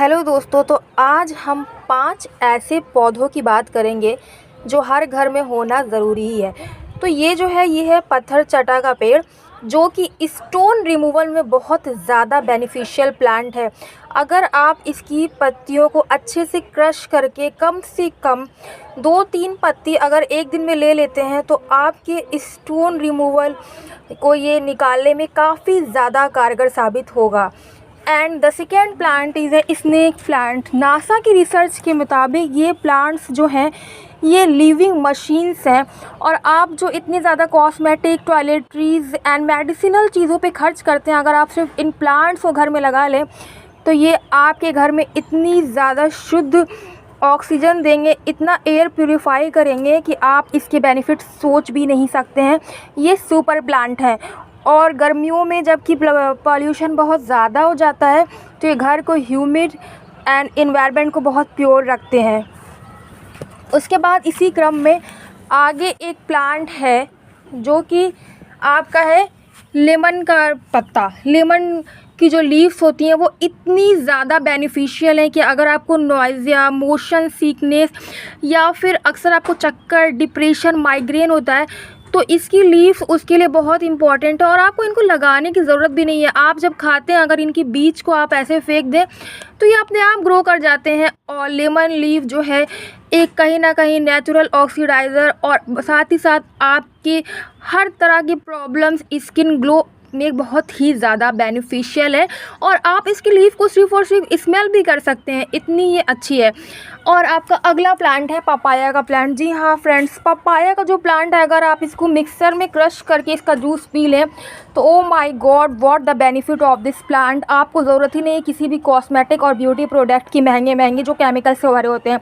Hello दोस्तों, तो आज हम 5 ऐसे पौधों की बात करेंगे जो हर घर में होना ज़रूरी ही है। तो ये है पत्थर चटा का पेड़, जो कि स्टोन रिमूवल में बहुत ज़्यादा बेनिफिशियल प्लांट है। अगर आप इसकी पत्तियों को अच्छे से क्रश करके कम से कम 2-3 पत्ती अगर एक दिन में ले लेते हैं तो आपके स्टोन रिमूवल को ये निकालने में काफ़ी ज़्यादा कारगर साबित होगा। And the second plant is a snake plant. NASA की रिसर्च के मुताबिक ये प्लांट्स जो हैं ये लिविंग मशीन्स हैं, और आप जो इतनी ज़्यादा कॉस्मेटिक, टॉयलेटरीज़ एंड मेडिसिनल चीज़ों पे खर्च करते हैं, अगर आप सिर्फ इन प्लांट्स को घर में लगा लें तो ये आपके घर में इतनी ज़्यादा शुद्ध ऑक्सीजन देंगे, इतना एयर प्यूरिफाई करेंगे कि आप इसके बेनिफिट सोच भी नहीं सकते हैं। ये सुपर प्लांट हैं, और गर्मियों में जबकि पॉल्यूशन बहुत ज़्यादा हो जाता है तो ये घर को ह्यूमिड एंड इन्वायरमेंट को बहुत प्योर रखते हैं। उसके बाद इसी क्रम में आगे एक प्लांट है जो कि आपका है लेमन का पत्ता। लेमन की जो लीव्स होती हैं वो इतनी ज़्यादा बेनिफिशियल हैं कि अगर आपको नॉइज़िया, मोशन सिकनेस या फिर अक्सर आपको चक्कर, डिप्रेशन, माइग्रेन होता है तो इसकी लीव्स उसके लिए बहुत इंपॉर्टेंट है, और आपको इनको लगाने की ज़रूरत भी नहीं है। आप जब खाते हैं अगर इनकी बीज को आप ऐसे फेंक दें तो ये अपने आप ग्रो कर जाते हैं। और लेमन लीफ जो है एक कहीं ना कहीं नेचुरल ऑक्सीडाइज़र, और साथ ही साथ आपके हर तरह की प्रॉब्लम्स, स्किन ग्लो में बहुत ही ज़्यादा बेनिफिशियल है। और आप इसकी लीफ को सिर्फ और सिर्फ स्मेल भी कर सकते हैं, इतनी ये अच्छी है। और आपका अगला प्लांट है पपाया का प्लांट। जी हाँ फ्रेंड्स, पपाया का जो प्लांट है अगर आप इसको मिक्सर में क्रश करके इसका जूस पी लें तो oh my God, what the benefit of this plant. आपको ज़रूरत ही नहीं किसी भी कॉस्मेटिक और ब्यूटी प्रोडक्ट की, महंगे महंगे जो केमिकल से भरे होते हैं।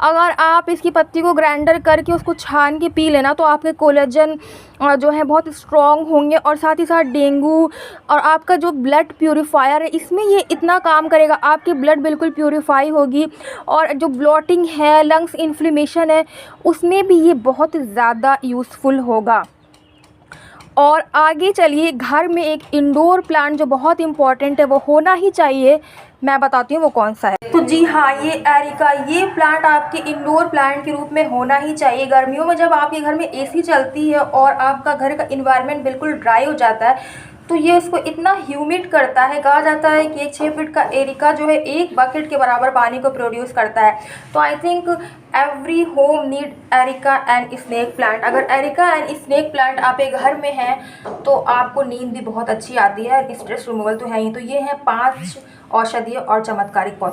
अगर आप इसकी पत्ती को ग्राइंडर करके उसको छान के पी लेना तो आपके कोलेजन जो है बहुत स्ट्रॉन्ग होंगे, और साथ ही साथ डेंगू और आपका जो ब्लड प्यूरीफायर है इसमें ये इतना काम करेगा, आपकी ब्लड बिल्कुल प्यूरीफाई होगी। और जो ब्लॉटिंग है, लंग्स इन्फ्लेमेशन है, उसमें भी ये बहुत ज़्यादा यूज़फुल होगा। और आगे चलिए, घर में एक इंडोर प्लांट जो बहुत इंपॉर्टेंट है, वो होना ही चाहिए, मैं बताती हूँ वो कौन सा है। तो जी हाँ, ये एरिका, ये प्लांट आपके इंडोर प्लांट के रूप में होना ही चाहिए। गर्मियों में जब आपके घर में एसी चलती है और आपका घर का इन्वायरमेंट बिल्कुल ड्राई हो जाता है तो ये उसको इतना ह्यूमिड करता है। कहा जाता है कि एक 6 फीट का एरिका जो है 1 बकेट के बराबर पानी को प्रोड्यूस करता है। तो I think every home need areca and snake plant. अगर एरिका एंड स्नेक प्लांट आपके घर में है तो आपको नींद भी बहुत अच्छी आती है, और स्ट्रेस रिमूवल तो है ही। तो ये है 5 औषधीय और चमत्कारिक पौधे।